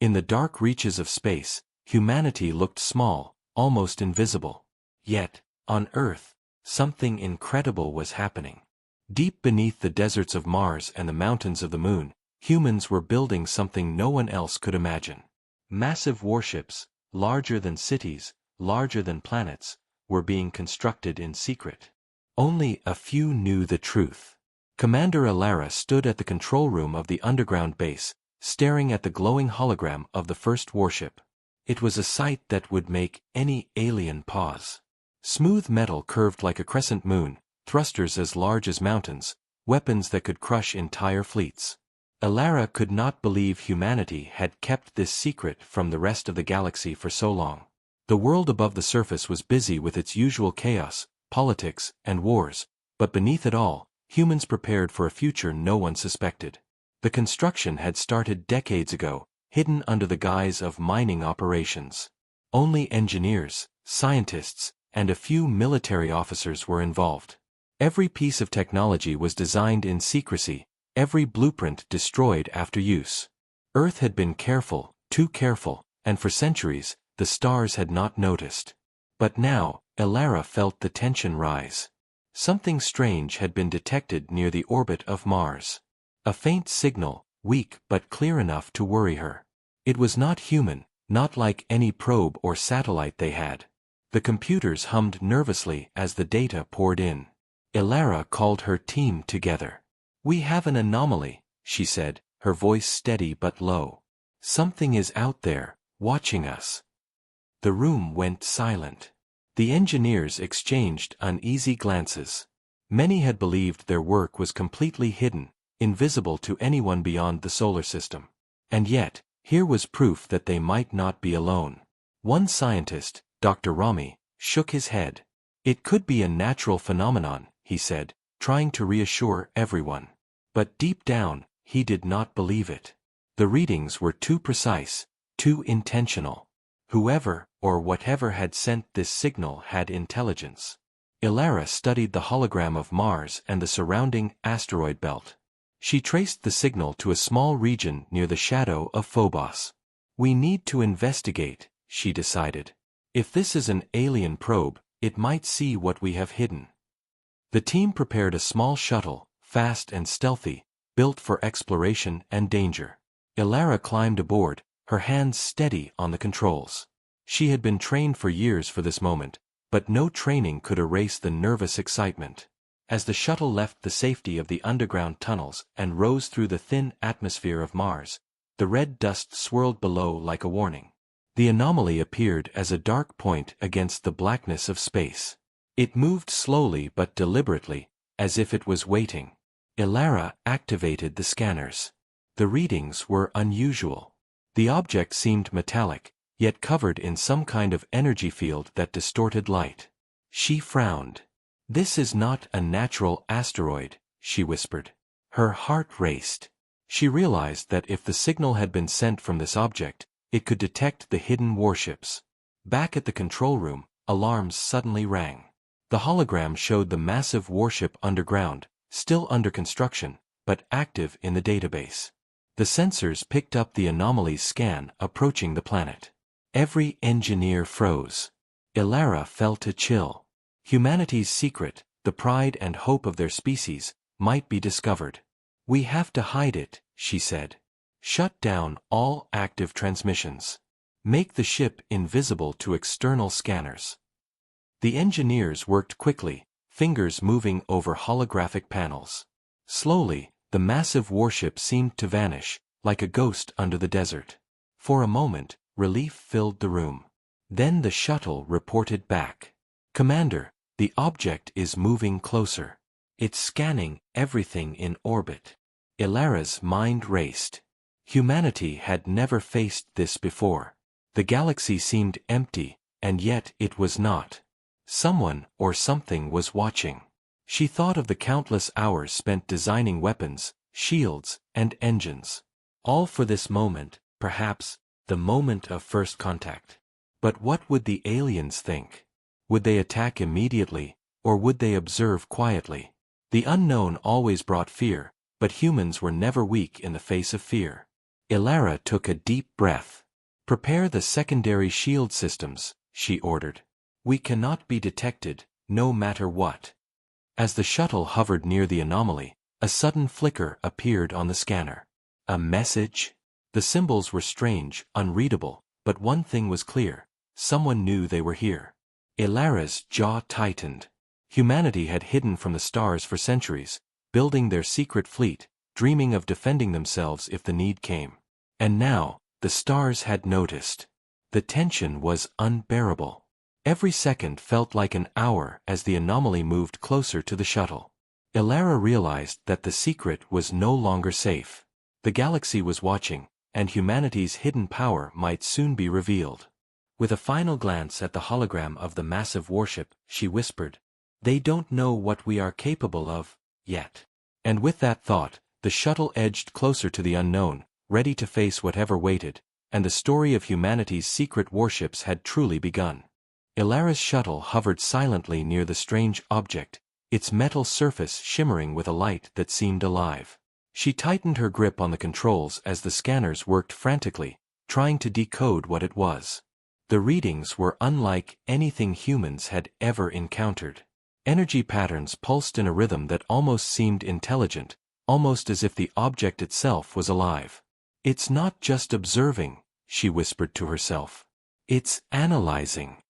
In the dark reaches of space, humanity looked small, almost invisible. Yet, on Earth, something incredible was happening. Deep beneath the deserts of Mars and the mountains of the Moon, humans were building something no one else could imagine. Massive warships, larger than cities, larger than planets, were being constructed in secret. Only a few knew the truth. Commander Alara stood at the control room of the underground base, staring at the glowing hologram of the first warship. It was a sight that would make any alien pause. Smooth metal curved like a crescent moon, thrusters as large as mountains, weapons that could crush entire fleets. Alara could not believe humanity had kept this secret from the rest of the galaxy for so long. The world above the surface was busy with its usual chaos, politics, and wars, but beneath it all, humans prepared for a future no one suspected. The construction had started decades ago, hidden under the guise of mining operations. Only engineers, scientists, and a few military officers were involved. Every piece of technology was designed in secrecy, every blueprint destroyed after use. Earth had been careful, too careful, and for centuries, the stars had not noticed. But now, Alara felt the tension rise. Something strange had been detected near the orbit of Mars. A faint signal, weak but clear enough to worry her. It was not human, not like any probe or satellite they had. The computers hummed nervously as the data poured in. Alara called her team together. "We have an anomaly," she said, her voice steady but low. "Something is out there, watching us." The room went silent. The engineers exchanged uneasy glances. Many had believed their work was completely hidden, invisible to anyone beyond the solar system. And yet, here was proof that they might not be alone. One scientist, Dr. Rami, shook his head. "It could be a natural phenomenon," he said, trying to reassure everyone. But deep down, he did not believe it. The readings were too precise, too intentional. Whoever, or whatever had sent this signal had intelligence. Alara studied the hologram of Mars and the surrounding asteroid belt. She traced the signal to a small region near the shadow of Phobos. "We need to investigate," she decided. "If this is an alien probe, it might see what we have hidden." The team prepared a small shuttle, fast and stealthy, built for exploration and danger. Alara climbed aboard, her hands steady on the controls. She had been trained for years for this moment, but no training could erase the nervous excitement. As the shuttle left the safety of the underground tunnels and rose through the thin atmosphere of Mars, the red dust swirled below like a warning. The anomaly appeared as a dark point against the blackness of space. It moved slowly but deliberately, as if it was waiting. Alara activated the scanners. The readings were unusual. The object seemed metallic, yet covered in some kind of energy field that distorted light. She frowned. "This is not a natural asteroid," she whispered. Her heart raced. She realized that if the signal had been sent from this object, it could detect the hidden warships. Back at the control room, alarms suddenly rang. The hologram showed the massive warship underground, still under construction, but active in the database. The sensors picked up the anomaly's scan approaching the planet. Every engineer froze. Alara felt a chill. Humanity's secret, the pride and hope of their species, might be discovered. "We have to hide it," she said. "Shut down all active transmissions. Make the ship invisible to external scanners." The engineers worked quickly, fingers moving over holographic panels. Slowly, the massive warship seemed to vanish, like a ghost under the desert. For a moment, relief filled the room. Then the shuttle reported back. "Commander, the object is moving closer. It's scanning everything in orbit." Alara's mind raced. Humanity had never faced this before. The galaxy seemed empty, and yet it was not. Someone or something was watching. She thought of the countless hours spent designing weapons, shields, and engines. All for this moment, perhaps, the moment of first contact. But what would the aliens think? Would they attack immediately, or would they observe quietly? The unknown always brought fear, but humans were never weak in the face of fear. Ilara took a deep breath. "Prepare the secondary shield systems," she ordered. "We cannot be detected, no matter what." As the shuttle hovered near the anomaly, a sudden flicker appeared on the scanner. A message? The symbols were strange, unreadable, but one thing was clear: someone knew they were here. Ilara's jaw tightened. Humanity had hidden from the stars for centuries, building their secret fleet, dreaming of defending themselves if the need came. And now, the stars had noticed. The tension was unbearable. Every second felt like an hour as the anomaly moved closer to the shuttle. Ilara realized that the secret was no longer safe. The galaxy was watching, and humanity's hidden power might soon be revealed. With a final glance at the hologram of the massive warship, she whispered, "They don't know what we are capable of, yet." And with that thought, the shuttle edged closer to the unknown, ready to face whatever waited, and the story of humanity's secret warships had truly begun. Ilara's shuttle hovered silently near the strange object, its metal surface shimmering with a light that seemed alive. She tightened her grip on the controls as the scanners worked frantically, trying to decode what it was. The readings were unlike anything humans had ever encountered. Energy patterns pulsed in a rhythm that almost seemed intelligent, almost as if the object itself was alive. "It's not just observing," she whispered to herself. "It's analyzing."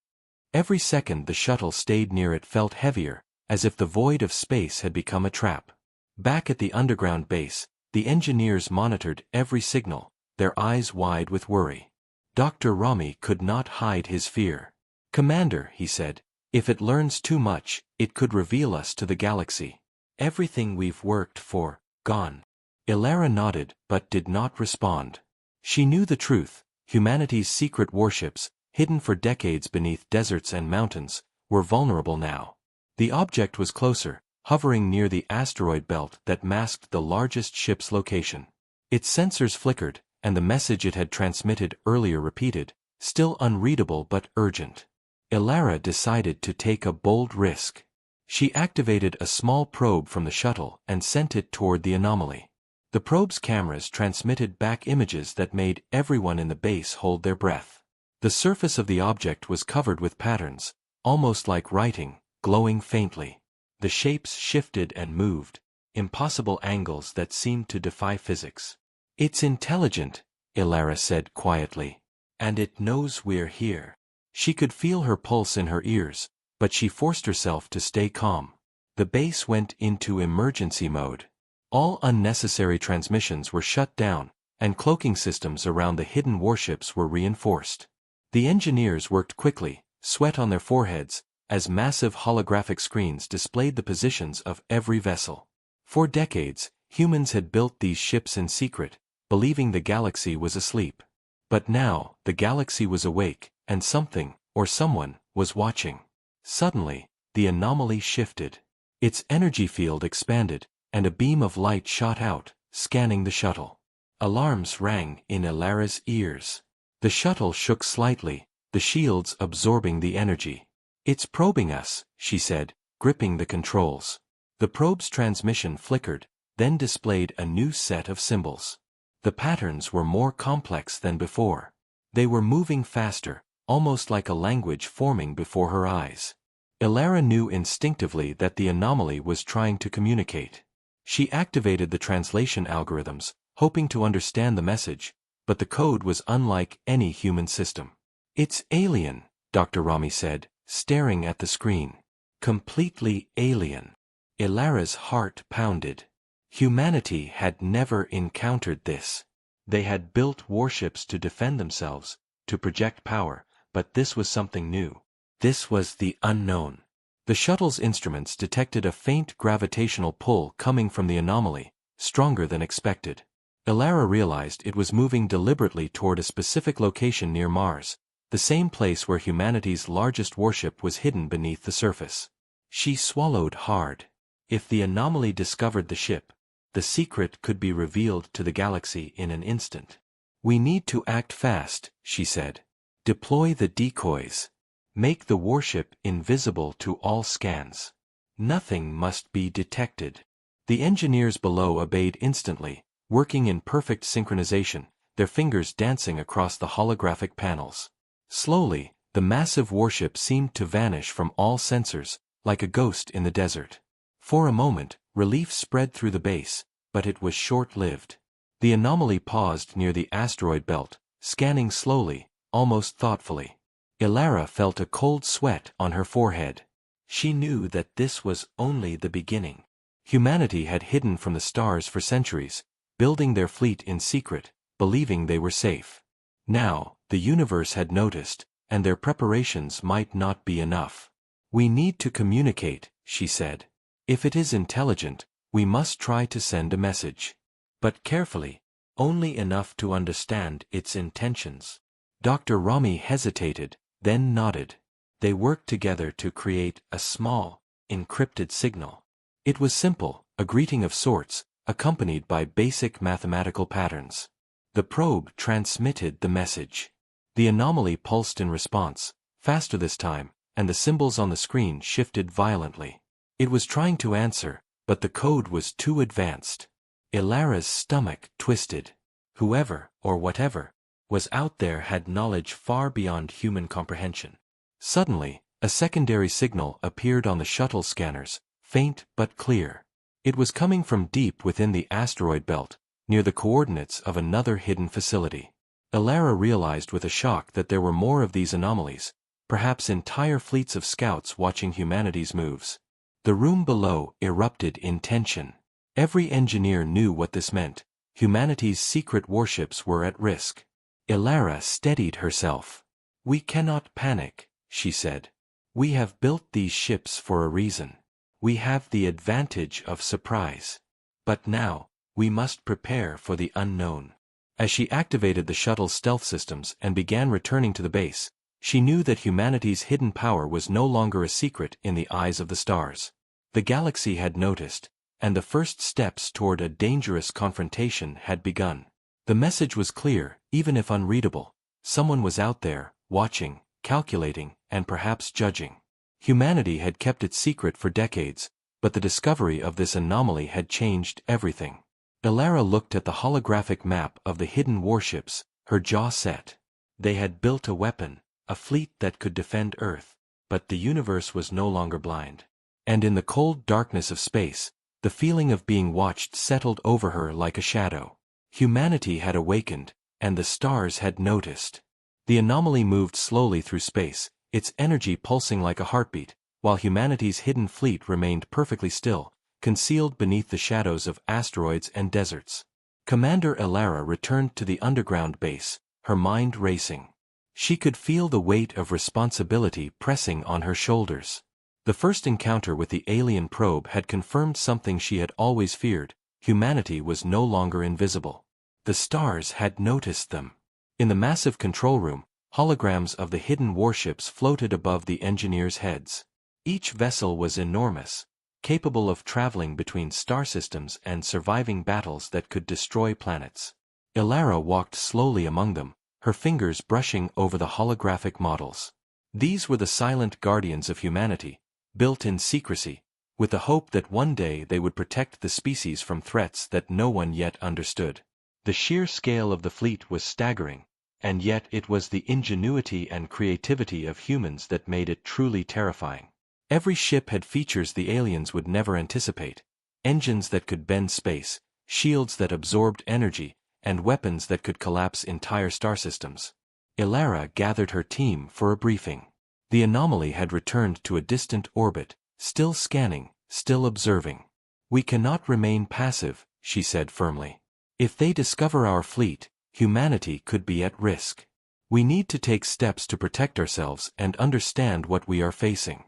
Every second the shuttle stayed near it felt heavier, as if the void of space had become a trap. Back at the underground base, the engineers monitored every signal, their eyes wide with worry. Dr. Rami could not hide his fear. "Commander," he said, "if it learns too much, it could reveal us to the galaxy. Everything we've worked for, gone." Ilara nodded, but did not respond. She knew the truth: humanity's secret warships, hidden for decades beneath deserts and mountains, were vulnerable now. The object was closer, hovering near the asteroid belt that masked the largest ship's location. Its sensors flickered, and the message it had transmitted earlier repeated, still unreadable but urgent. Ilara decided to take a bold risk. She activated a small probe from the shuttle and sent it toward the anomaly. The probe's cameras transmitted back images that made everyone in the base hold their breath. The surface of the object was covered with patterns, almost like writing, glowing faintly. The shapes shifted and moved, impossible angles that seemed to defy physics. "It's intelligent," Ilara said quietly. "And it knows we're here." She could feel her pulse in her ears, but she forced herself to stay calm. The base went into emergency mode. All unnecessary transmissions were shut down, and cloaking systems around the hidden warships were reinforced. The engineers worked quickly, sweat on their foreheads, as massive holographic screens displayed the positions of every vessel. For decades, humans had built these ships in secret, believing the galaxy was asleep. But now, the galaxy was awake, and something, or someone, was watching. Suddenly, the anomaly shifted. Its energy field expanded, and a beam of light shot out, scanning the shuttle. Alarms rang in Ilara's ears. The shuttle shook slightly, the shields absorbing the energy. "It's probing us," she said, gripping the controls. The probe's transmission flickered, then displayed a new set of symbols. The patterns were more complex than before. They were moving faster, almost like a language forming before her eyes. Ilara knew instinctively that the anomaly was trying to communicate. She activated the translation algorithms, hoping to understand the message, but the code was unlike any human system. "It's alien," Dr. Rami said, staring at the screen. "Completely alien." Ilara's heart pounded. Humanity had never encountered this. They had built warships to defend themselves, to project power, but this was something new. This was the unknown. The shuttle's instruments detected a faint gravitational pull coming from the anomaly, stronger than expected. Ilara realized it was moving deliberately toward a specific location near Mars, the same place where humanity's largest warship was hidden beneath the surface. She swallowed hard. If the anomaly discovered the ship, the secret could be revealed to the galaxy in an instant. "We need to act fast," she said. "Deploy the decoys. Make the warship invisible to all scans. Nothing must be detected." The engineers below obeyed instantly, working in perfect synchronization, their fingers dancing across the holographic panels. Slowly, the massive warship seemed to vanish from all sensors, like a ghost in the desert. For a moment, relief spread through the base, but it was short-lived. The anomaly paused near the asteroid belt, scanning slowly, almost thoughtfully. Ilara felt a cold sweat on her forehead. She knew that this was only the beginning. Humanity had hidden from the stars for centuries, building their fleet in secret, believing they were safe. Now, the universe had noticed, and their preparations might not be enough. "We need to communicate," she said. "If it is intelligent, we must try to send a message. But carefully, only enough to understand its intentions." Dr. Rami hesitated, then nodded. They worked together to create a small, encrypted signal. It was simple, a greeting of sorts, accompanied by basic mathematical patterns. The probe transmitted the message. The anomaly pulsed in response, faster this time, and the symbols on the screen shifted violently. It was trying to answer, but the code was too advanced. Ilara's stomach twisted. Whoever, or whatever, was out there had knowledge far beyond human comprehension. Suddenly, a secondary signal appeared on the shuttle scanners, faint but clear. It was coming from deep within the asteroid belt, near the coordinates of another hidden facility. Ilara realized with a shock that there were more of these anomalies, perhaps entire fleets of scouts watching humanity's moves. The room below erupted in tension. Every engineer knew what this meant. Humanity's secret warships were at risk. Ilara steadied herself. "We cannot panic," she said. "We have built these ships for a reason. We have the advantage of surprise. But now, we must prepare for the unknown." As she activated the shuttle's stealth systems and began returning to the base, she knew that humanity's hidden power was no longer a secret in the eyes of the stars. The galaxy had noticed, and the first steps toward a dangerous confrontation had begun. The message was clear, even if unreadable. Someone was out there, watching, calculating, and perhaps judging. Humanity had kept it secret for decades, but the discovery of this anomaly had changed everything. Ilara looked at the holographic map of the hidden warships, her jaw set. They had built a weapon, a fleet that could defend Earth, but the universe was no longer blind. And in the cold darkness of space, the feeling of being watched settled over her like a shadow. Humanity had awakened, and the stars had noticed. The anomaly moved slowly through space, its energy pulsing like a heartbeat, while humanity's hidden fleet remained perfectly still, concealed beneath the shadows of asteroids and deserts. Commander Ilara returned to the underground base, her mind racing. She could feel the weight of responsibility pressing on her shoulders. The first encounter with the alien probe had confirmed something she had always feared: humanity was no longer invisible. The stars had noticed them. In the massive control room, holograms of the hidden warships floated above the engineers' heads. Each vessel was enormous, capable of traveling between star systems and surviving battles that could destroy planets. Ilara walked slowly among them, her fingers brushing over the holographic models. These were the silent guardians of humanity, built in secrecy, with the hope that one day they would protect the species from threats that no one yet understood. The sheer scale of the fleet was staggering, and yet it was the ingenuity and creativity of humans that made it truly terrifying. Every ship had features the aliens would never anticipate: engines that could bend space, shields that absorbed energy, and weapons that could collapse entire star systems. Ilara gathered her team for a briefing. The anomaly had returned to a distant orbit, still scanning, still observing. "We cannot remain passive," she said firmly. "If they discover our fleet, humanity could be at risk. We need to take steps to protect ourselves and understand what we are facing."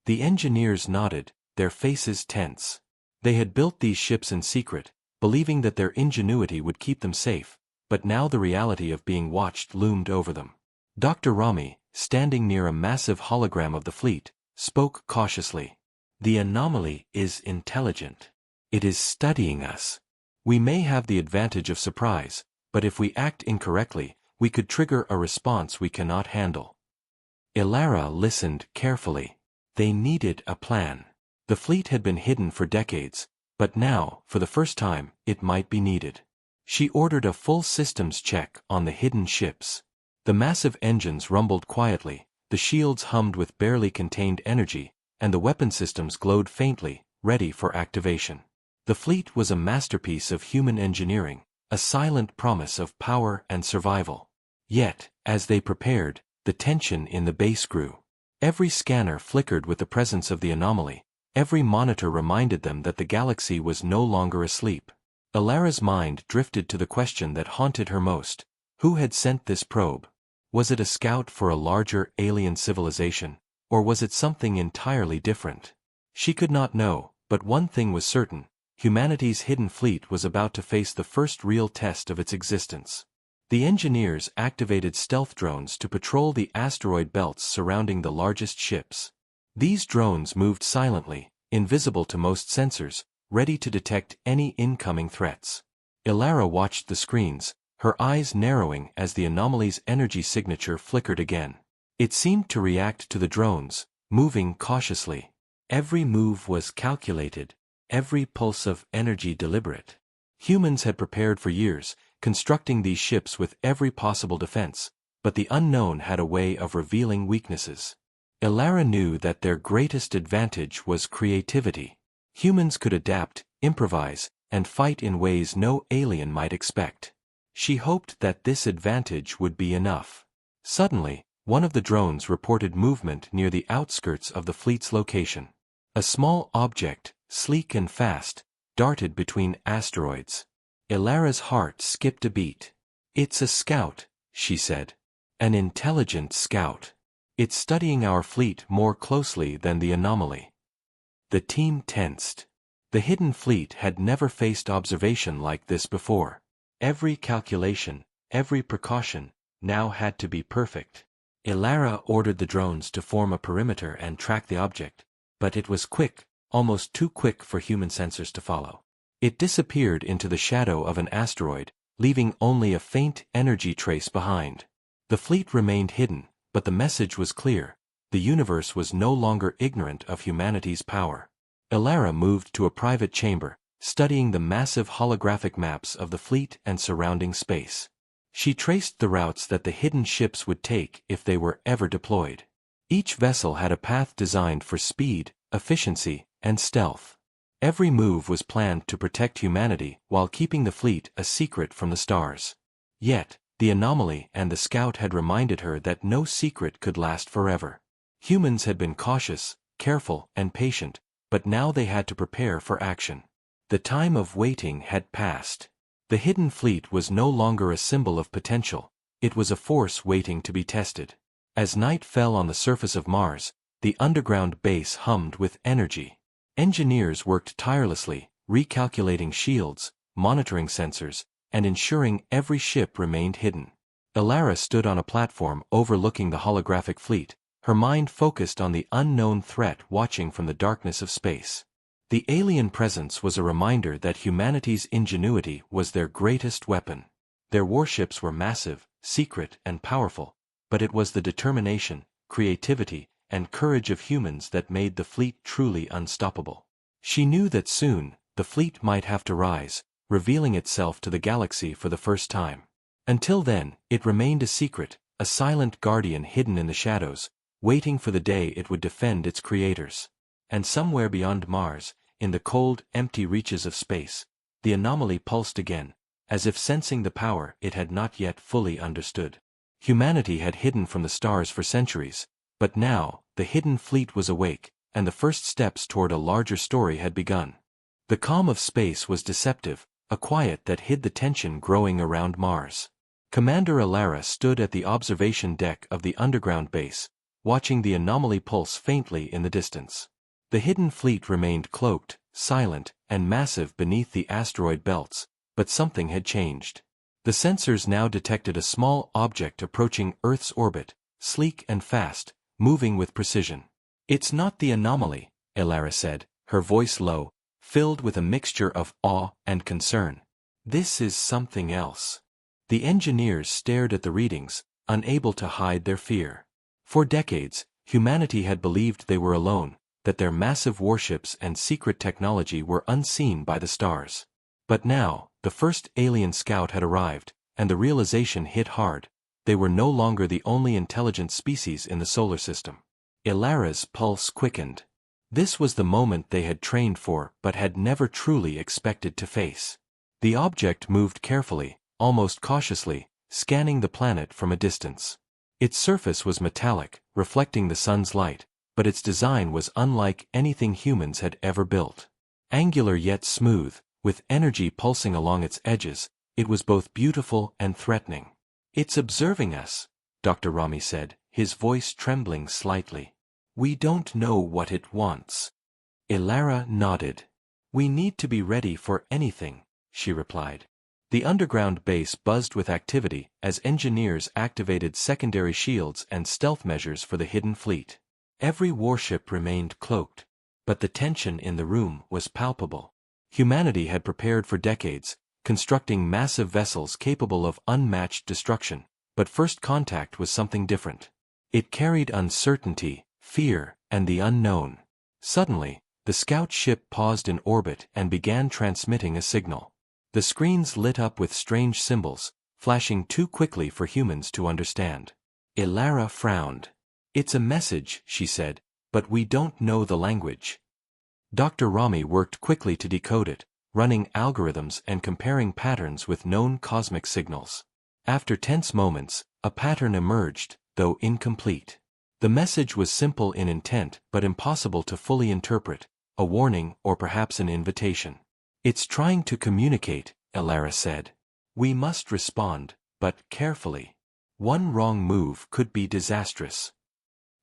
The engineers nodded, their faces tense. They had built these ships in secret, believing that their ingenuity would keep them safe, but now the reality of being watched loomed over them. Dr. Rami, standing near a massive hologram of the fleet, spoke cautiously. "The anomaly is intelligent. It is studying us. We may have the advantage of surprise, but if we act incorrectly, we could trigger a response we cannot handle." Ilara listened carefully. They needed a plan. The fleet had been hidden for decades, but now, for the first time, it might be needed. She ordered a full systems check on the hidden ships. The massive engines rumbled quietly, the shields hummed with barely contained energy, and the weapon systems glowed faintly, ready for activation. The fleet was a masterpiece of human engineering, a silent promise of power and survival. Yet, as they prepared, the tension in the base grew. Every scanner flickered with the presence of the anomaly, every monitor reminded them that the galaxy was no longer asleep. Ilara's mind drifted to the question that haunted her most. Who had sent this probe? Was it a scout for a larger alien civilization, or was it something entirely different? She could not know, but one thing was certain: humanity's hidden fleet was about to face the first real test of its existence. The engineers activated stealth drones to patrol the asteroid belts surrounding the largest ships. These drones moved silently, invisible to most sensors, ready to detect any incoming threats. Ilara watched the screens, her eyes narrowing as the anomaly's energy signature flickered again. It seemed to react to the drones, moving cautiously. Every move was calculated, every pulse of energy deliberate. Humans had prepared for years, constructing these ships with every possible defense, but the unknown had a way of revealing weaknesses. Ilara knew that their greatest advantage was creativity. Humans could adapt, improvise, and fight in ways no alien might expect. She hoped that this advantage would be enough. Suddenly, one of the drones reported movement near the outskirts of the fleet's location. A small object, sleek and fast, darted between asteroids. Ilara's heart skipped a beat. "It's a scout," she said. "An intelligent scout. It's studying our fleet more closely than the anomaly." The team tensed. The hidden fleet had never faced observation like this before. Every calculation, every precaution, now had to be perfect. Ilara ordered the drones to form a perimeter and track the object, but it was quick, almost too quick for human sensors to follow. It disappeared into the shadow of an asteroid, leaving only a faint energy trace behind. The fleet remained hidden, but the message was clear: the universe was no longer ignorant of humanity's power. Ilara moved to a private chamber, studying the massive holographic maps of the fleet and surrounding space. She traced the routes that the hidden ships would take if they were ever deployed. Each vessel had a path designed for speed, efficiency, and stealth. Every move was planned to protect humanity while keeping the fleet a secret from the stars. Yet, the anomaly and the scout had reminded her that no secret could last forever. Humans had been cautious, careful, and patient, but now they had to prepare for action. The time of waiting had passed. The hidden fleet was no longer a symbol of potential, it was a force waiting to be tested. As night fell on the surface of Mars, the underground base hummed with energy. Engineers worked tirelessly, recalculating shields, monitoring sensors, and ensuring every ship remained hidden. Ilara stood on a platform overlooking the holographic fleet, her mind focused on the unknown threat watching from the darkness of space. The alien presence was a reminder that humanity's ingenuity was their greatest weapon. Their warships were massive, secret, and powerful, but it was the determination, creativity, and courage of humans that made the fleet truly unstoppable. She knew that soon, the fleet might have to rise, revealing itself to the galaxy for the first time. Until then, it remained a secret, a silent guardian hidden in the shadows, waiting for the day it would defend its creators. And somewhere beyond Mars, in the cold, empty reaches of space, the anomaly pulsed again, as if sensing the power it had not yet fully understood. Humanity had hidden from the stars for centuries, but now, the hidden fleet was awake, and the first steps toward a larger story had begun. The calm of space was deceptive, a quiet that hid the tension growing around Mars. Commander Ilara stood at the observation deck of the underground base, watching the anomaly pulse faintly in the distance. The hidden fleet remained cloaked, silent, and massive beneath the asteroid belts, but something had changed. The sensors now detected a small object approaching Earth's orbit, sleek and fast, moving with precision. "It's not the anomaly," Ilara said, her voice low, filled with a mixture of awe and concern. "This is something else." The engineers stared at the readings, unable to hide their fear. For decades, humanity had believed they were alone, that their massive warships and secret technology were unseen by the stars. But now, The first alien scout had arrived, and the realization hit hard. They were no longer the only intelligent species in the solar system. Ilara's pulse quickened. This was the moment they had trained for but had never truly expected to face. The object moved carefully, almost cautiously, scanning the planet from a distance. Its surface was metallic, reflecting the sun's light, but its design was unlike anything humans had ever built. Angular yet smooth, with energy pulsing along its edges, it was both beautiful and threatening. "It's observing us," Dr. Rami said, his voice trembling slightly. "We don't know what it wants." Ilara nodded. "We need to be ready for anything," she replied. The underground base buzzed with activity as engineers activated secondary shields and stealth measures for the hidden fleet. Every warship remained cloaked, but the tension in the room was palpable. Humanity had prepared for decades, constructing massive vessels capable of unmatched destruction, but first contact was something different. It carried uncertainty, fear, and the unknown. Suddenly, the scout ship paused in orbit and began transmitting a signal. The screens lit up with strange symbols, flashing too quickly for humans to understand. Ilara frowned. "It's a message," she said, "but we don't know the language." Dr. Rami worked quickly to decode it, running algorithms and comparing patterns with known cosmic signals. After tense moments, a pattern emerged, though incomplete. The message was simple in intent but impossible to fully interpret, a warning or perhaps an invitation. "It's trying to communicate," Ilara said. "We must respond, but carefully. One wrong move could be disastrous."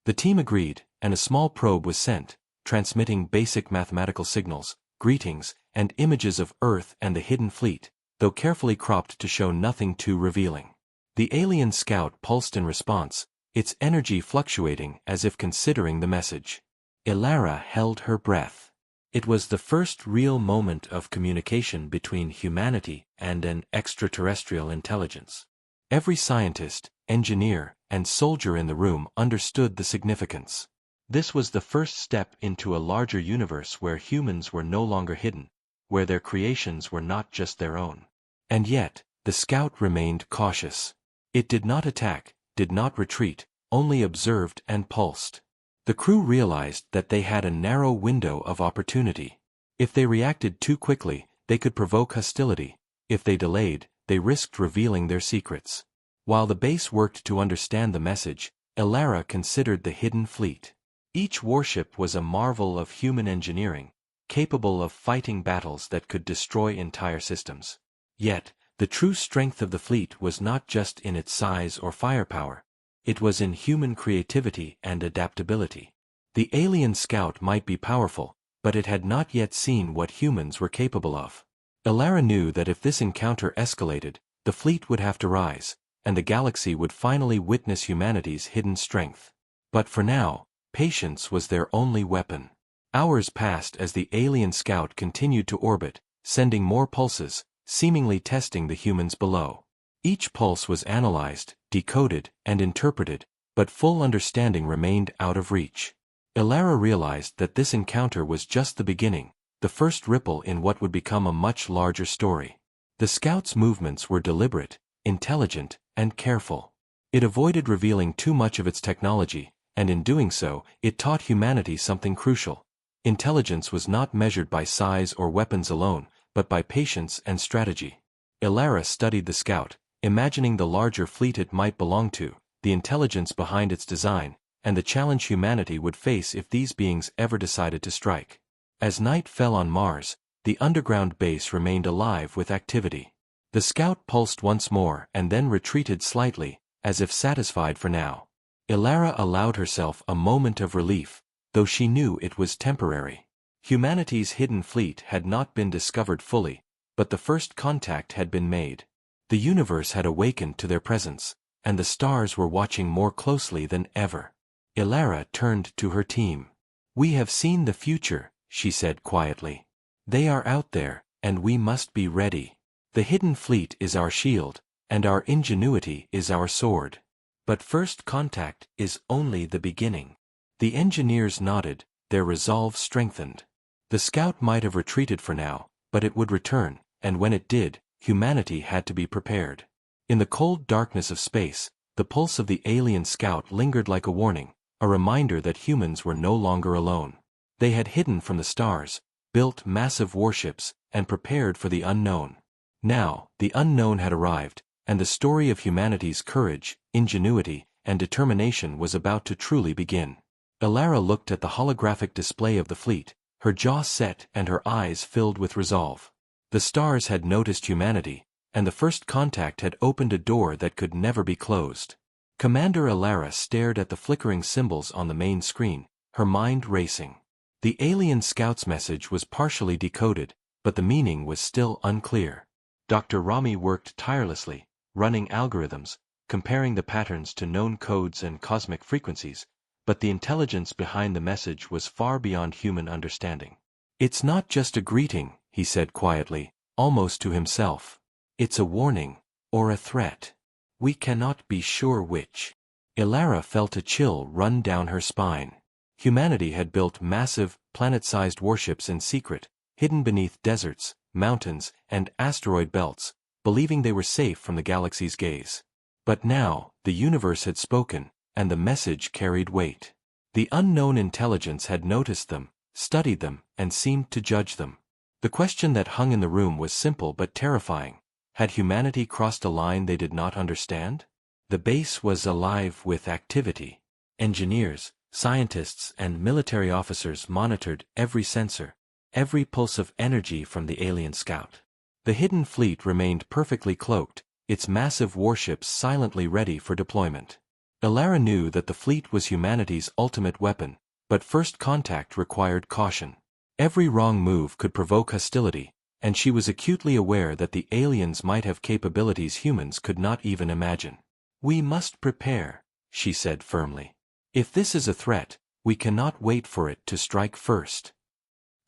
The team agreed, and a small probe was sent, transmitting basic mathematical signals, greetings, and images of Earth and the hidden fleet, though carefully cropped to show nothing too revealing. The alien scout pulsed in response, its energy fluctuating as if considering the message. Ilara held her breath. It was the first real moment of communication between humanity and an extraterrestrial intelligence. Every scientist, engineer, and soldier in the room understood the significance. This was the first step into a larger universe where humans were no longer hidden, where their creations were not just their own. And yet, the scout remained cautious. It did not attack, did not retreat, only observed and pulsed. The crew realized that they had a narrow window of opportunity. If they reacted too quickly, they could provoke hostility. If they delayed, they risked revealing their secrets. While the base worked to understand the message, Ilara considered the hidden fleet. Each warship was a marvel of human engineering, capable of fighting battles that could destroy entire systems. Yet, the true strength of the fleet was not just in its size or firepower. It was in human creativity and adaptability. The alien scout might be powerful, but it had not yet seen what humans were capable of. Ilara knew that if this encounter escalated, the fleet would have to rise, and the galaxy would finally witness humanity's hidden strength. But for now, patience was their only weapon. Hours passed as the alien scout continued to orbit, sending more pulses, seemingly testing the humans below. Each pulse was analyzed, decoded, and interpreted, but full understanding remained out of reach. Ilara realized that this encounter was just the beginning, the first ripple in what would become a much larger story. The scout's movements were deliberate, intelligent, and careful. It avoided revealing too much of its technology, and in doing so, it taught humanity something crucial. Intelligence was not measured by size or weapons alone, but by patience and strategy. Ilara studied the scout, imagining the larger fleet it might belong to, the intelligence behind its design, and the challenge humanity would face if these beings ever decided to strike. As night fell on Mars, the underground base remained alive with activity. The scout pulsed once more and then retreated slightly, as if satisfied for now. Ilara allowed herself a moment of relief, though she knew it was temporary. Humanity's hidden fleet had not been discovered fully, but the first contact had been made. The universe had awakened to their presence, and the stars were watching more closely than ever. Ilara turned to her team. "We have seen the future," she said quietly. "They are out there, and we must be ready. The hidden fleet is our shield, and our ingenuity is our sword. But first contact is only the beginning." The engineers nodded, their resolve strengthened. The scout might have retreated for now, but it would return, and when it did, humanity had to be prepared. In the cold darkness of space, the pulse of the alien scout lingered like a warning, a reminder that humans were no longer alone. They had hidden from the stars, built massive warships, and prepared for the unknown. Now, the unknown had arrived, and the story of humanity's courage, ingenuity, and determination was about to truly begin. Elara looked at the holographic display of the fleet, her jaw set and her eyes filled with resolve. The stars had noticed humanity, and the first contact had opened a door that could never be closed. Commander Elara stared at the flickering symbols on the main screen, her mind racing. The alien scout's message was partially decoded, but the meaning was still unclear. Dr. Rami worked tirelessly, running algorithms, comparing the patterns to known codes and cosmic frequencies, but the intelligence behind the message was far beyond human understanding. "It's not just a greeting," he said quietly, almost to himself. "It's a warning, or a threat. We cannot be sure which." Elara felt a chill run down her spine. Humanity had built massive, planet-sized warships in secret, hidden beneath deserts, mountains, and asteroid belts, believing they were safe from the galaxy's gaze. But now, the universe had spoken, and the message carried weight. The unknown intelligence had noticed them, studied them, and seemed to judge them. The question that hung in the room was simple but terrifying. Had humanity crossed a line they did not understand? The base was alive with activity. Engineers, scientists, and military officers monitored every sensor, every pulse of energy from the alien scout. The hidden fleet remained perfectly cloaked, its massive warships silently ready for deployment. Elara knew that the fleet was humanity's ultimate weapon, but first contact required caution. Every wrong move could provoke hostility, and she was acutely aware that the aliens might have capabilities humans could not even imagine. "We must prepare," she said firmly. "If this is a threat, we cannot wait for it to strike first."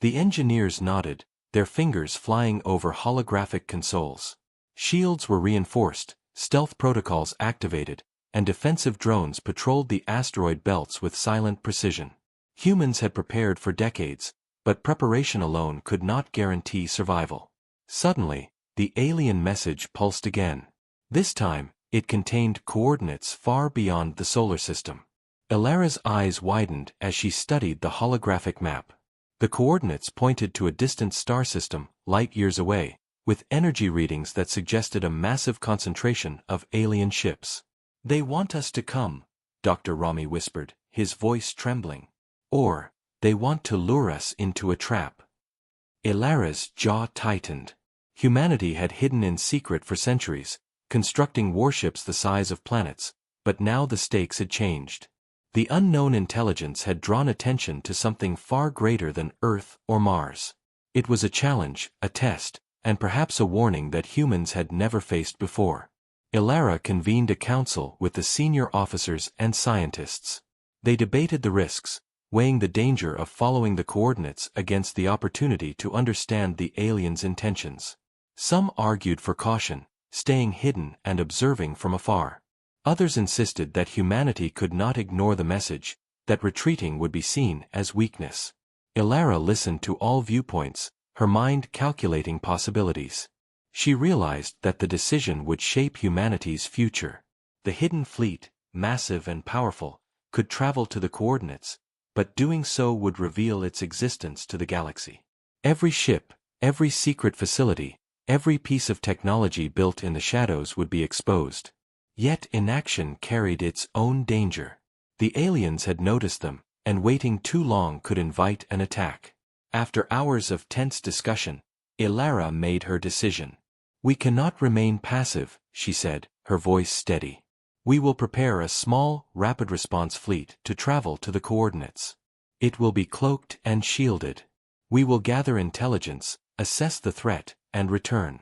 The engineers nodded, their fingers flying over holographic consoles. Shields were reinforced, stealth protocols activated, and defensive drones patrolled the asteroid belts with silent precision. Humans had prepared for decades, but preparation alone could not guarantee survival. Suddenly, the alien message pulsed again. This time, it contained coordinates far beyond the solar system. Elara's eyes widened as she studied the holographic map. The coordinates pointed to a distant star system, light years away, with energy readings that suggested a massive concentration of alien ships. "They want us to come," Dr. Rami whispered, his voice trembling. "Or, they want to lure us into a trap." Elara's jaw tightened. Humanity had hidden in secret for centuries, constructing warships the size of planets, but now the stakes had changed. The unknown intelligence had drawn attention to something far greater than Earth or Mars. It was a challenge, a test, and perhaps a warning that humans had never faced before. Elara convened a council with the senior officers and scientists. They debated the risks, weighing the danger of following the coordinates against the opportunity to understand the aliens' intentions. Some argued for caution, staying hidden and observing from afar. Others insisted that humanity could not ignore the message, that retreating would be seen as weakness. Elara listened to all viewpoints, her mind calculating possibilities. She realized that the decision would shape humanity's future. The hidden fleet, massive and powerful, could travel to the coordinates, but doing so would reveal its existence to the galaxy. Every ship, every secret facility, every piece of technology built in the shadows would be exposed. Yet inaction carried its own danger. The aliens had noticed them, and waiting too long could invite an attack. After hours of tense discussion, Elara made her decision. "We cannot remain passive," she said, her voice steady. "We will prepare a small, rapid-response fleet to travel to the coordinates. It will be cloaked and shielded. We will gather intelligence, assess the threat, and return.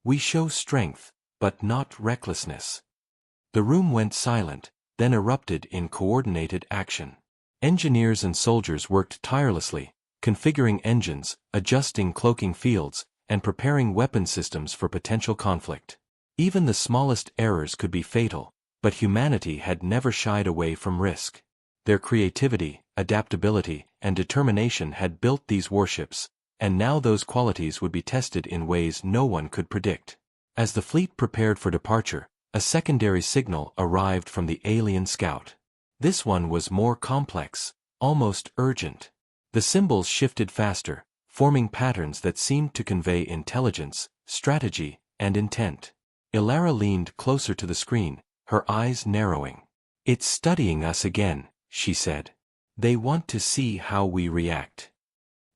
We show strength, but not recklessness." The room went silent, then erupted in coordinated action. Engineers and soldiers worked tirelessly, configuring engines, adjusting cloaking fields, and preparing weapon systems for potential conflict. Even the smallest errors could be fatal, but humanity had never shied away from risk. Their creativity, adaptability, and determination had built these warships, and now those qualities would be tested in ways no one could predict. As the fleet prepared for departure, a secondary signal arrived from the alien scout. This one was more complex, almost urgent. The symbols shifted faster, forming patterns that seemed to convey intelligence, strategy, and intent. Ilara leaned closer to the screen, her eyes narrowing. "It's studying us again," she said. "They want to see how we react."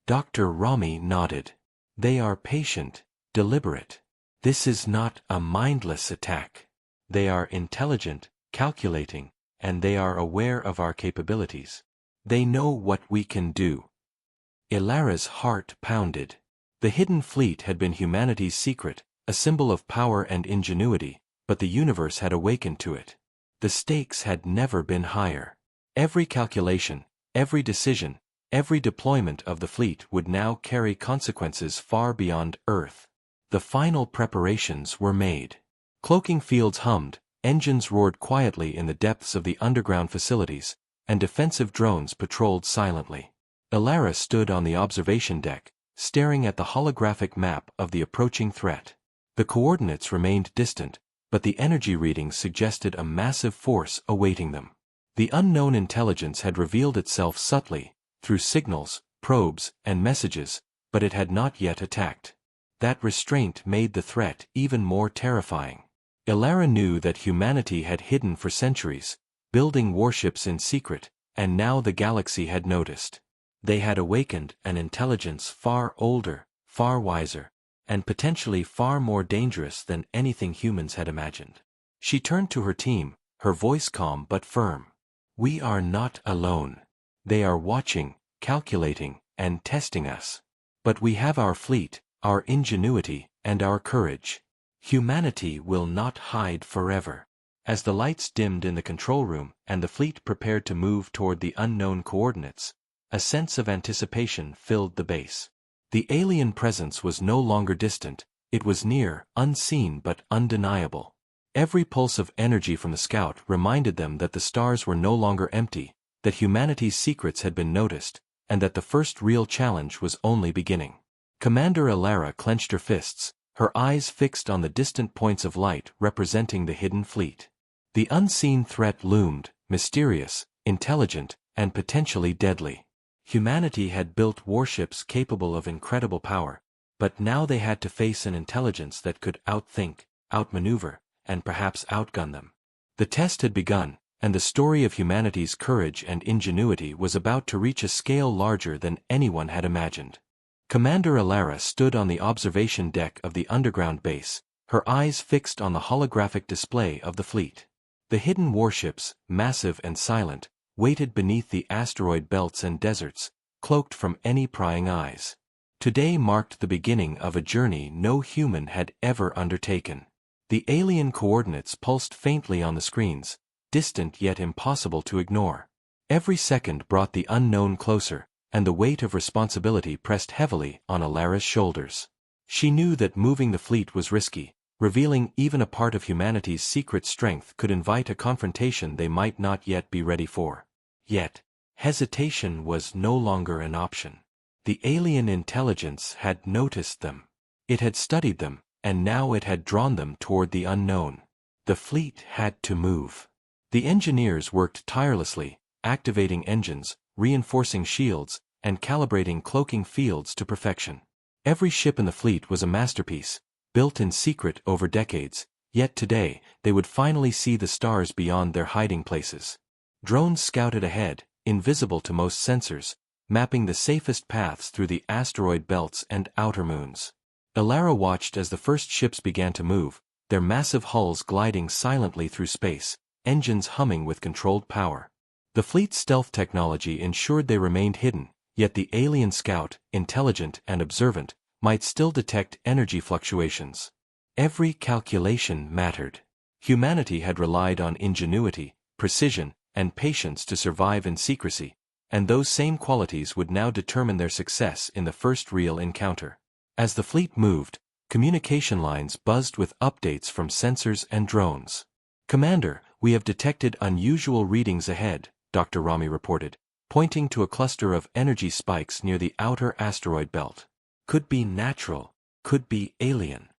Dr. Rami nodded. "They are patient, deliberate. This is not a mindless attack. They are intelligent, calculating, and they are aware of our capabilities. They know what we can do." Ilara's heart pounded. The hidden fleet had been humanity's secret, a symbol of power and ingenuity, but the universe had awakened to it. The stakes had never been higher. Every calculation, every decision, every deployment of the fleet would now carry consequences far beyond Earth. The final preparations were made. Cloaking fields hummed, engines roared quietly in the depths of the underground facilities, and defensive drones patrolled silently. Ilara stood on the observation deck, staring at the holographic map of the approaching threat. The coordinates remained distant, but the energy readings suggested a massive force awaiting them. The unknown intelligence had revealed itself subtly, through signals, probes, and messages, but it had not yet attacked. That restraint made the threat even more terrifying. Ilara knew that humanity had hidden for centuries, building warships in secret, and now the galaxy had noticed. They had awakened an intelligence far older, far wiser, and potentially far more dangerous than anything humans had imagined. She turned to her team, her voice calm but firm. "We are not alone. They are watching, calculating, and testing us. But we have our fleet, our ingenuity, and our courage. Humanity will not hide forever." As the lights dimmed in the control room and the fleet prepared to move toward the unknown coordinates, a sense of anticipation filled the base. The alien presence was no longer distant, it was near, unseen but undeniable. Every pulse of energy from the scout reminded them that the stars were no longer empty, that humanity's secrets had been noticed, and that the first real challenge was only beginning. Commander Ilara clenched her fists, her eyes fixed on the distant points of light representing the hidden fleet. The unseen threat loomed, mysterious, intelligent, and potentially deadly. Humanity had built warships capable of incredible power, but now they had to face an intelligence that could outthink, outmaneuver, and perhaps outgun them. The test had begun, and the story of humanity's courage and ingenuity was about to reach a scale larger than anyone had imagined. Commander Ilara stood on the observation deck of the underground base, her eyes fixed on the holographic display of the fleet. The hidden warships, massive and silent, waited beneath the asteroid belts and deserts, cloaked from any prying eyes. Today marked the beginning of a journey no human had ever undertaken. The alien coordinates pulsed faintly on the screens, distant yet impossible to ignore. Every second brought the unknown closer, and the weight of responsibility pressed heavily on Ilara's shoulders. She knew that moving the fleet was risky, revealing even a part of humanity's secret strength could invite a confrontation they might not yet be ready for. Yet, hesitation was no longer an option. The alien intelligence had noticed them. It had studied them, and now it had drawn them toward the unknown. The fleet had to move. The engineers worked tirelessly, activating engines, reinforcing shields, and calibrating cloaking fields to perfection. Every ship in the fleet was a masterpiece, built in secret over decades, yet today they would finally see the stars beyond their hiding places. Drones scouted ahead, invisible to most sensors, mapping the safest paths through the asteroid belts and outer moons. Ilara watched as the first ships began to move, their massive hulls gliding silently through space, engines humming with controlled power. The fleet's stealth technology ensured they remained hidden, yet the alien scout, intelligent and observant, might still detect energy fluctuations. Every calculation mattered. Humanity had relied on ingenuity, precision, and patience to survive in secrecy, and those same qualities would now determine their success in the first real encounter. As the fleet moved, communication lines buzzed with updates from sensors and drones. "Commander, we have detected unusual readings ahead," Dr. Rami reported, pointing to a cluster of energy spikes near the outer asteroid belt. "Could be natural, could be alien.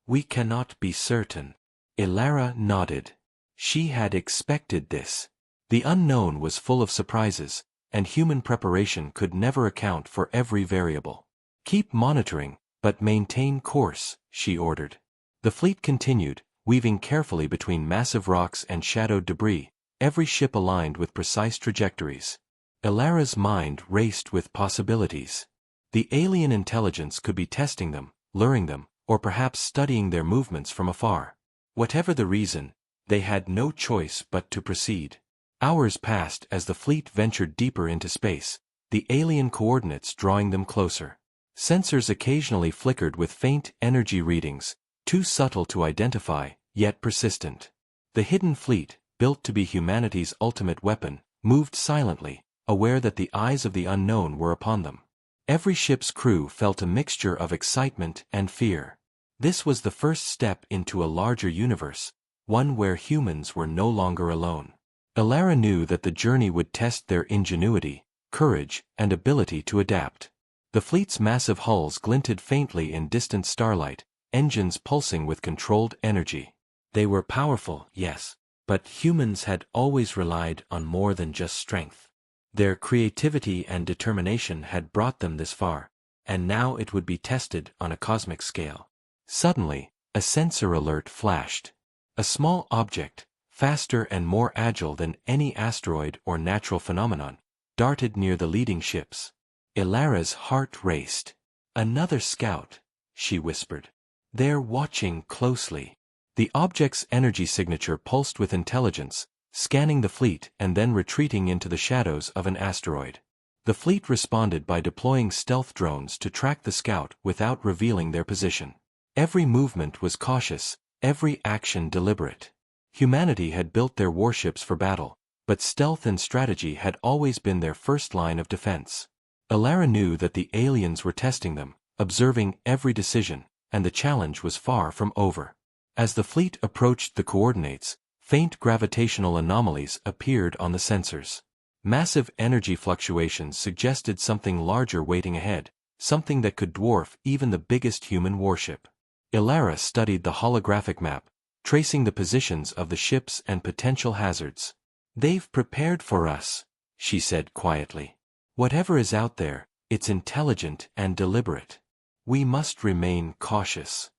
We cannot be certain. Elara nodded. She had expected this. The unknown was full of surprises, and human preparation could never account for every variable. Keep monitoring, but maintain course, she ordered. The fleet continued, weaving carefully between massive rocks and shadowed debris, every ship aligned with precise trajectories. Elara's mind raced with possibilities. The alien intelligence could be testing them, luring them, or perhaps studying their movements from afar. Whatever the reason, they had no choice but to proceed. Hours passed as the fleet ventured deeper into space, the alien coordinates drawing them closer. Sensors occasionally flickered with faint energy readings, too subtle to identify, yet persistent. The hidden fleet, built to be humanity's ultimate weapon, moved silently, aware that the eyes of the unknown were upon them. Every ship's crew felt a mixture of excitement and fear. This was the first step into a larger universe, one where humans were no longer alone. Elara knew that the journey would test their ingenuity, courage, and ability to adapt. The fleet's massive hulls glinted faintly in distant starlight, engines pulsing with controlled energy. They were powerful, yes, but humans had always relied on more than just strength. Their creativity and determination had brought them this far, and now it would be tested on a cosmic scale. Suddenly, a sensor alert flashed. A small object, faster and more agile than any asteroid or natural phenomenon, darted near the leading ships. Elara's heart raced. Another scout, she whispered. They're watching closely. The object's energy signature pulsed with intelligence, scanning the fleet and then retreating into the shadows of an asteroid. The fleet responded by deploying stealth drones to track the scout without revealing their position. Every movement was cautious, every action deliberate. Humanity had built their warships for battle, but stealth and strategy had always been their first line of defense. Elara knew that the aliens were testing them, observing every decision, and the challenge was far from over. As the fleet approached the coordinates, faint gravitational anomalies appeared on the sensors. Massive energy fluctuations suggested something larger waiting ahead, something that could dwarf even the biggest human warship. Elara studied the holographic map, tracing the positions of the ships and potential hazards. They've prepared for us, she said quietly. Whatever is out there, it's intelligent and deliberate. We must remain cautious.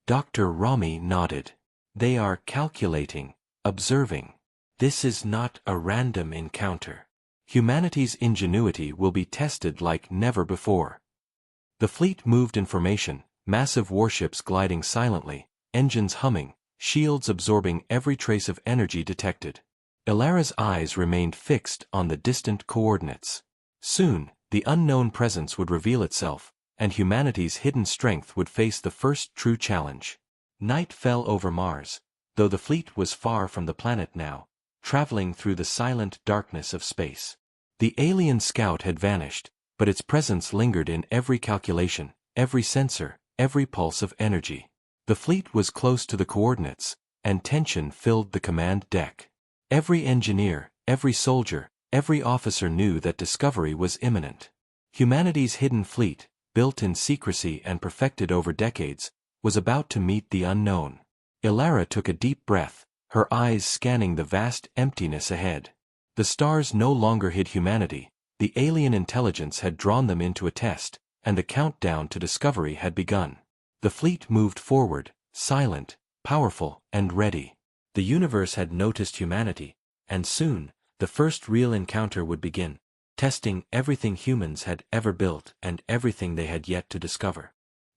Dr. Rami nodded. They are calculating, observing. This is not a random encounter. Humanity's ingenuity will be tested like never before. The fleet moved in formation, massive warships gliding silently, engines humming, shields absorbing every trace of energy detected. Elara's eyes remained fixed on the distant coordinates. Soon, the unknown presence would reveal itself, and humanity's hidden strength would face the first true challenge. Night fell over Mars, though the fleet was far from the planet now, traveling through the silent darkness of space. The alien scout had vanished, but its presence lingered in every calculation, every sensor, every pulse of energy. The fleet was close to the coordinates, and tension filled the command deck. Every engineer, every soldier, every officer knew that discovery was imminent. Humanity's hidden fleet, built in secrecy and perfected over decades, was about to meet the unknown. Elara took a deep breath, her eyes scanning the vast emptiness ahead. The stars no longer hid humanity, the alien intelligence had drawn them into a test, and the countdown to discovery had begun. The fleet moved forward, silent, powerful, and ready. The universe had noticed humanity, and soon, the first real encounter would begin, testing everything humans had ever built and everything they had yet to discover.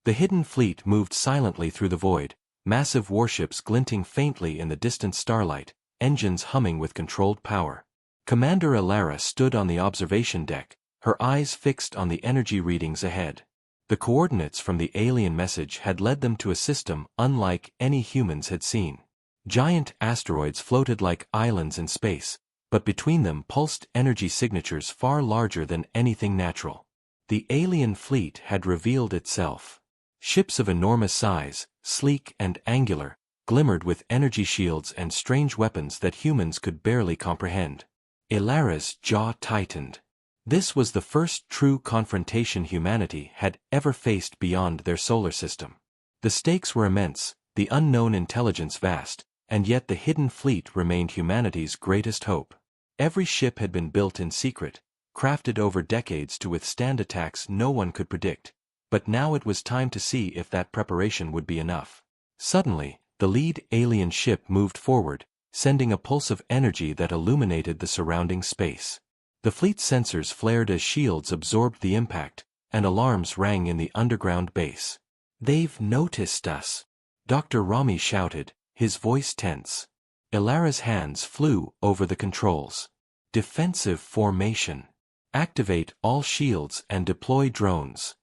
The hidden fleet moved silently through the void, massive warships glinting faintly in the distant starlight, engines humming with controlled power. Commander Elara stood on the observation deck, her eyes fixed on the energy readings ahead. The coordinates from the alien message had led them to a system unlike any humans had seen. Giant asteroids floated like islands in space, but between them pulsed energy signatures far larger than anything natural. The alien fleet had revealed itself. Ships of enormous size, sleek and angular, glimmered with energy shields and strange weapons that humans could barely comprehend. Elara's jaw tightened. This was the first true confrontation humanity had ever faced beyond their solar system. The stakes were immense, the unknown intelligence vast, and yet the hidden fleet remained humanity's greatest hope. Every ship had been built in secret, crafted over decades to withstand attacks no one could predict, but now it was time to see if that preparation would be enough. Suddenly, the lead alien ship moved forward, sending a pulse of energy that illuminated the surrounding space. The fleet's sensors flared as shields absorbed the impact, and alarms rang in the underground base. "They've noticed us," Dr. Rami shouted, his voice tense. Ilara's hands flew over the controls. "Defensive formation. Activate all shields and deploy drones."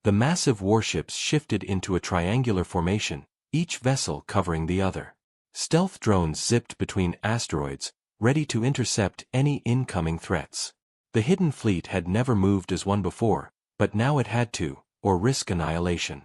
The massive warships shifted into a triangular formation, each vessel covering the other. Stealth drones zipped between asteroids, ready to intercept any incoming threats. The hidden fleet had never moved as one before, but now it had to, or risk annihilation.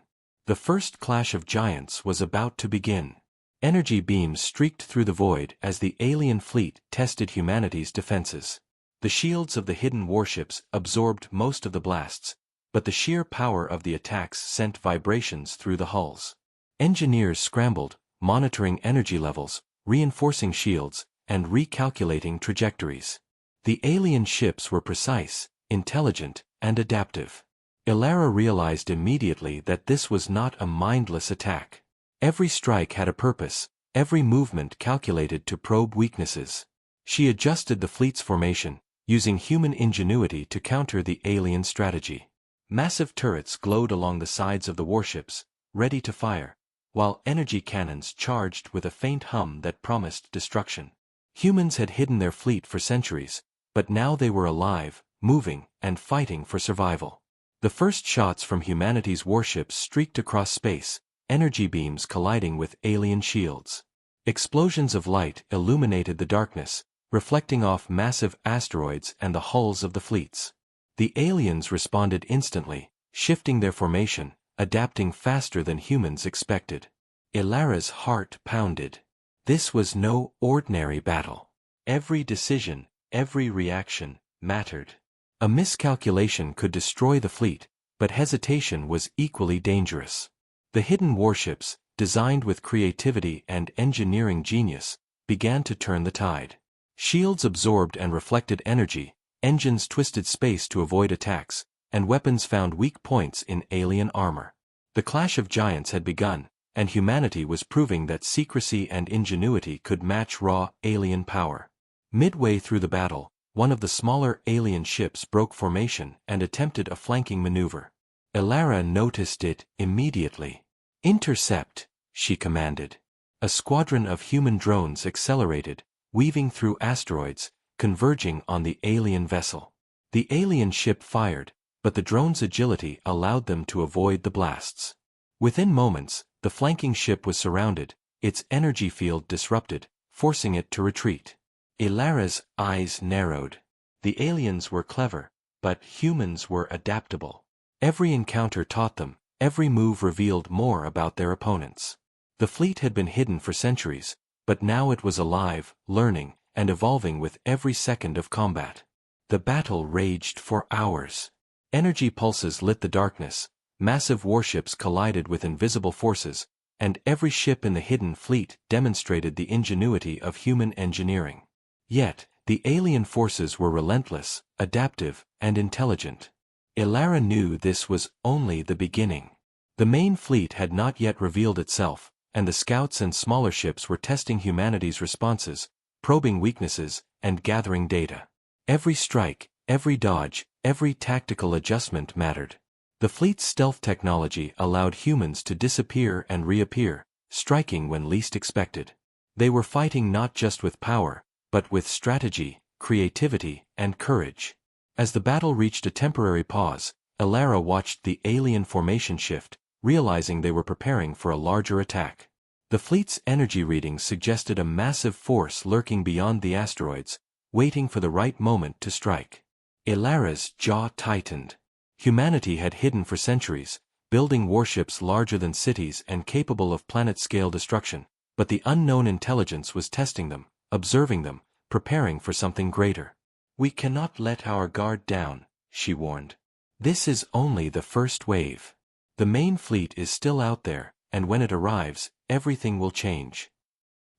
The first clash of giants was about to begin. Energy beams streaked through the void as the alien fleet tested humanity's defenses. The shields of the hidden warships absorbed most of the blasts, but the sheer power of the attacks sent vibrations through the hulls. Engineers scrambled, monitoring energy levels, reinforcing shields, and recalculating trajectories. The alien ships were precise, intelligent, and adaptive. Ilara realized immediately that this was not a mindless attack. Every strike had a purpose, every movement calculated to probe weaknesses. She adjusted the fleet's formation, using human ingenuity to counter the alien strategy. Massive turrets glowed along the sides of the warships, ready to fire, while energy cannons charged with a faint hum that promised destruction. Humans had hidden their fleet for centuries, but now they were alive, moving, and fighting for survival. The first shots from humanity's warships streaked across space, energy beams colliding with alien shields. Explosions of light illuminated the darkness, reflecting off massive asteroids and the hulls of the fleets. The aliens responded instantly, shifting their formation, adapting faster than humans expected. Ilara's heart pounded. This was no ordinary battle. Every decision, every reaction, mattered. A miscalculation could destroy the fleet, but hesitation was equally dangerous. The hidden warships, designed with creativity and engineering genius, began to turn the tide. Shields absorbed and reflected energy, engines twisted space to avoid attacks, and weapons found weak points in alien armor. The clash of giants had begun, and humanity was proving that secrecy and ingenuity could match raw alien power. Midway through the battle, one of the smaller alien ships broke formation and attempted a flanking maneuver. Ilara noticed it immediately. "Intercept," she commanded. A squadron of human drones accelerated, weaving through asteroids, converging on the alien vessel. The alien ship fired, but the drone's agility allowed them to avoid the blasts. Within moments, the flanking ship was surrounded, its energy field disrupted, forcing it to retreat. Ilara's eyes narrowed. The aliens were clever, but humans were adaptable. Every encounter taught them, every move revealed more about their opponents. The fleet had been hidden for centuries, but now it was alive, learning, and evolving with every second of combat. The battle raged for hours. Energy pulses lit the darkness, massive warships collided with invisible forces, and every ship in the hidden fleet demonstrated the ingenuity of human engineering. Yet, the alien forces were relentless, adaptive, and intelligent. Ilara knew this was only the beginning. The main fleet had not yet revealed itself, and the scouts and smaller ships were testing humanity's responses, probing weaknesses, and gathering data. Every strike, every dodge, every tactical adjustment mattered. The fleet's stealth technology allowed humans to disappear and reappear, striking when least expected. They were fighting not just with power, but with strategy, creativity, and courage. As the battle reached a temporary pause, Ilara watched the alien formation shift, realizing they were preparing for a larger attack. The fleet's energy readings suggested a massive force lurking beyond the asteroids, waiting for the right moment to strike. Ilara's jaw tightened. Humanity had hidden for centuries, building warships larger than cities and capable of planet-scale destruction, but the unknown intelligence was testing them, observing them, preparing for something greater. "We cannot let our guard down," she warned. "This is only the first wave. The main fleet is still out there, and when it arrives, everything will change.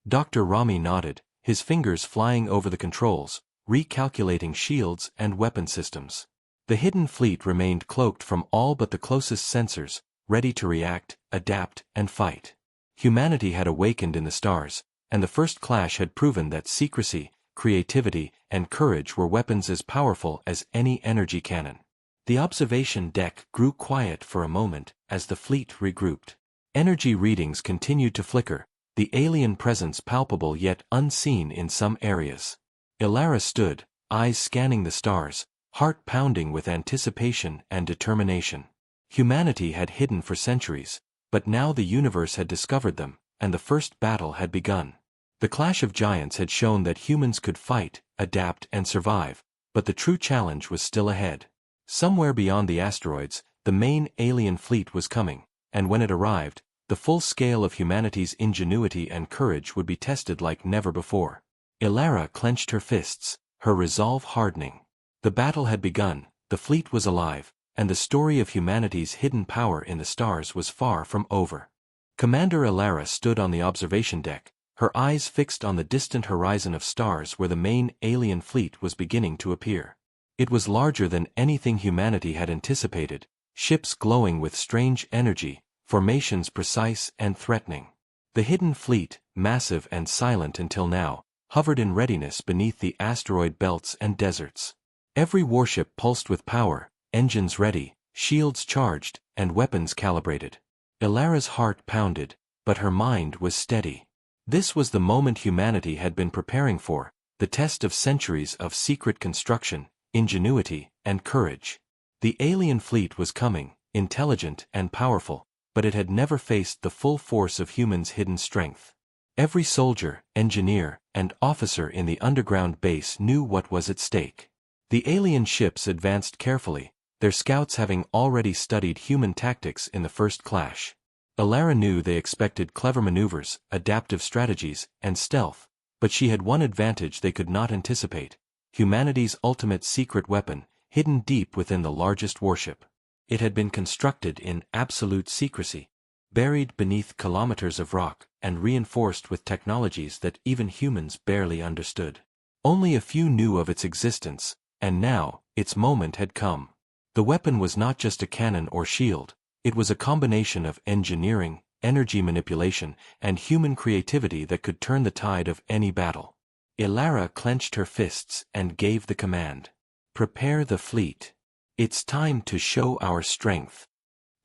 Dr. Rami nodded, his fingers flying over the controls, recalculating shields and weapon systems. The hidden fleet remained cloaked from all but the closest sensors, ready to react, adapt, and fight. Humanity had awakened in the stars, and the first clash had proven that secrecy, creativity, and courage were weapons as powerful as any energy cannon. The observation deck grew quiet for a moment as the fleet regrouped. Energy readings continued to flicker, the alien presence palpable yet unseen in some areas. Ilara stood, eyes scanning the stars, heart pounding with anticipation and determination. Humanity had hidden for centuries, but now the universe had discovered them, and the first battle had begun. The clash of giants had shown that humans could fight, adapt, and survive, but the true challenge was still ahead. Somewhere beyond the asteroids, the main alien fleet was coming, and when it arrived, the full scale of humanity's ingenuity and courage would be tested like never before. Ilara clenched her fists, her resolve hardening. The battle had begun, the fleet was alive, and the story of humanity's hidden power in the stars was far from over. Commander Ilara stood on the observation deck, her eyes fixed on the distant horizon of stars where the main alien fleet was beginning to appear. It was larger than anything humanity had anticipated, ships glowing with strange energy, formations precise and threatening. The hidden fleet, massive and silent until now, hovered in readiness beneath the asteroid belts and deserts. Every warship pulsed with power, engines ready, shields charged, and weapons calibrated. Ilara's heart pounded, but her mind was steady. This was the moment humanity had been preparing for, the test of centuries of secret construction, ingenuity, and courage. The alien fleet was coming, intelligent and powerful, but it had never faced the full force of humans' hidden strength. Every soldier, engineer, and officer in the underground base knew what was at stake. The alien ships advanced carefully, their scouts having already studied human tactics in the first clash. Ilara knew they expected clever maneuvers, adaptive strategies, and stealth, but she had one advantage they could not anticipate: humanity's ultimate secret weapon, hidden deep within the largest warship. It had been constructed in absolute secrecy, buried beneath kilometers of rock, and reinforced with technologies that even humans barely understood. Only a few knew of its existence, and now, its moment had come. The weapon was not just a cannon or shield, it was a combination of engineering, energy manipulation, and human creativity that could turn the tide of any battle. Ilara clenched her fists and gave the command. "Prepare the fleet. It's time to show our strength."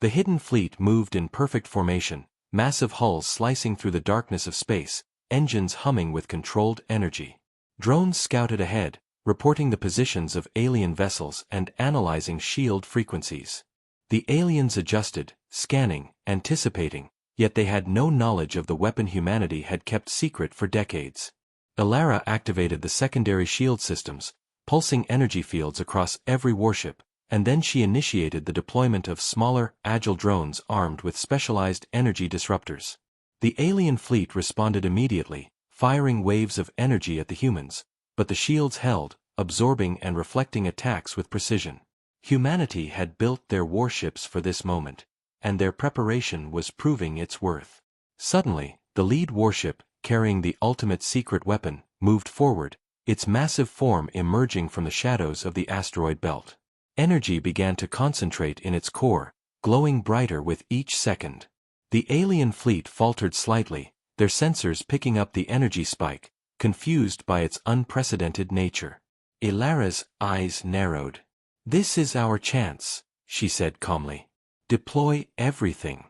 The hidden fleet moved in perfect formation, massive hulls slicing through the darkness of space, engines humming with controlled energy. Drones scouted ahead, reporting the positions of alien vessels and analyzing shield frequencies. The aliens adjusted, scanning, anticipating, yet they had no knowledge of the weapon humanity had kept secret for decades. Ilara activated the secondary shield systems, pulsing energy fields across every warship, and then she initiated the deployment of smaller, agile drones armed with specialized energy disruptors. The alien fleet responded immediately, firing waves of energy at the humans, but the shields held, absorbing and reflecting attacks with precision. Humanity had built their warships for this moment, and their preparation was proving its worth. Suddenly, the lead warship, carrying the ultimate secret weapon, moved forward, its massive form emerging from the shadows of the asteroid belt. Energy began to concentrate in its core, glowing brighter with each second. The alien fleet faltered slightly, their sensors picking up the energy spike, confused by its unprecedented nature. Ilara's eyes narrowed. "This is our chance," she said calmly. "Deploy everything."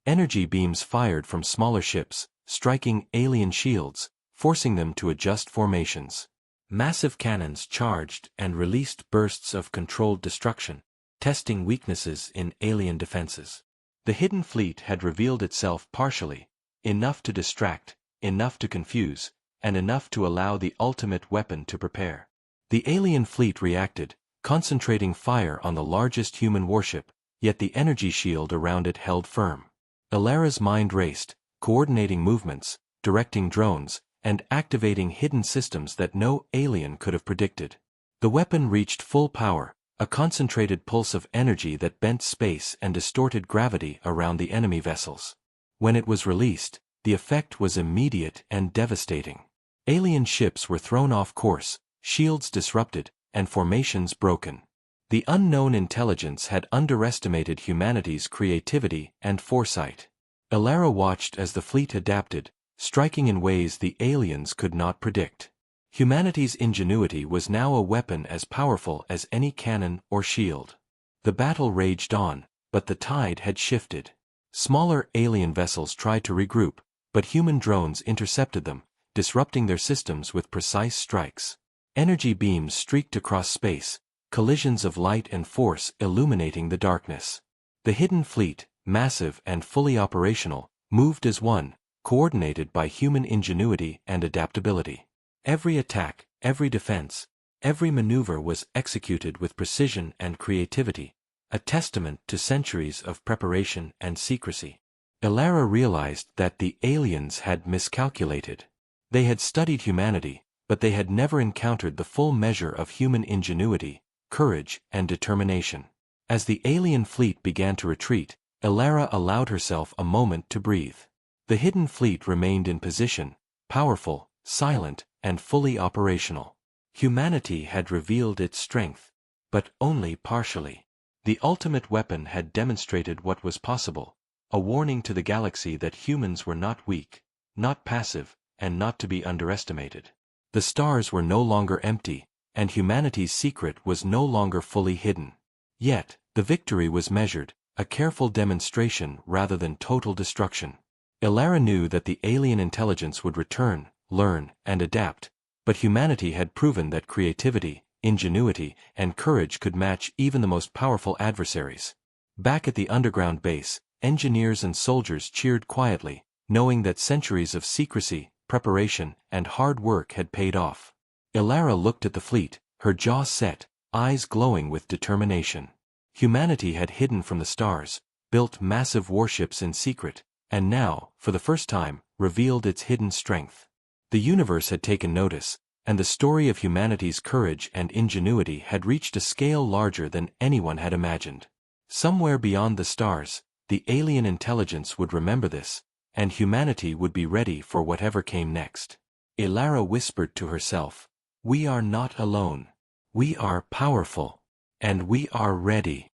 Energy beams fired from smaller ships, striking alien shields, forcing them to adjust formations. Massive cannons charged and released bursts of controlled destruction, testing weaknesses in alien defenses. The hidden fleet had revealed itself partially, enough to distract, enough to confuse, and enough to allow the ultimate weapon to prepare. The alien fleet reacted, concentrating fire on the largest human warship, yet the energy shield around it held firm. Ilara's mind raced, coordinating movements, directing drones, and activating hidden systems that no alien could have predicted. The weapon reached full power, a concentrated pulse of energy that bent space and distorted gravity around the enemy vessels. When it was released, the effect was immediate and devastating. Alien ships were thrown off course, shields disrupted, and formations broken. The unknown intelligence had underestimated humanity's creativity and foresight. Elara watched as the fleet adapted, striking in ways the aliens could not predict. Humanity's ingenuity was now a weapon as powerful as any cannon or shield. The battle raged on, but the tide had shifted. Smaller alien vessels tried to regroup, but human drones intercepted them, disrupting their systems with precise strikes. Energy beams streaked across space, collisions of light and force illuminating the darkness. The hidden fleet, massive and fully operational, moved as one, coordinated by human ingenuity and adaptability. Every attack, every defense, every maneuver was executed with precision and creativity, a testament to centuries of preparation and secrecy. Elara realized that the aliens had miscalculated. They had studied humanity, but they had never encountered the full measure of human ingenuity, courage, and determination. As the alien fleet began to retreat, Elara allowed herself a moment to breathe. The hidden fleet remained in position, powerful, silent, and fully operational. Humanity had revealed its strength, but only partially. The ultimate weapon had demonstrated what was possible, a warning to the galaxy that humans were not weak, not passive, and not to be underestimated. The stars were no longer empty, and humanity's secret was no longer fully hidden. Yet, the victory was measured, a careful demonstration rather than total destruction. Elara knew that the alien intelligence would return, learn, and adapt, but humanity had proven that creativity, ingenuity, and courage could match even the most powerful adversaries. Back at the underground base, engineers and soldiers cheered quietly, knowing that centuries of secrecy, preparation, and hard work had paid off. Elara looked at the fleet, her jaw set, eyes glowing with determination. Humanity had hidden from the stars, built massive warships in secret, and now, for the first time, revealed its hidden strength. The universe had taken notice, and the story of humanity's courage and ingenuity had reached a scale larger than anyone had imagined. Somewhere beyond the stars, the alien intelligence would remember this, and humanity would be ready for whatever came next. Elara whispered to herself, "We are not alone. We are powerful. And we are ready."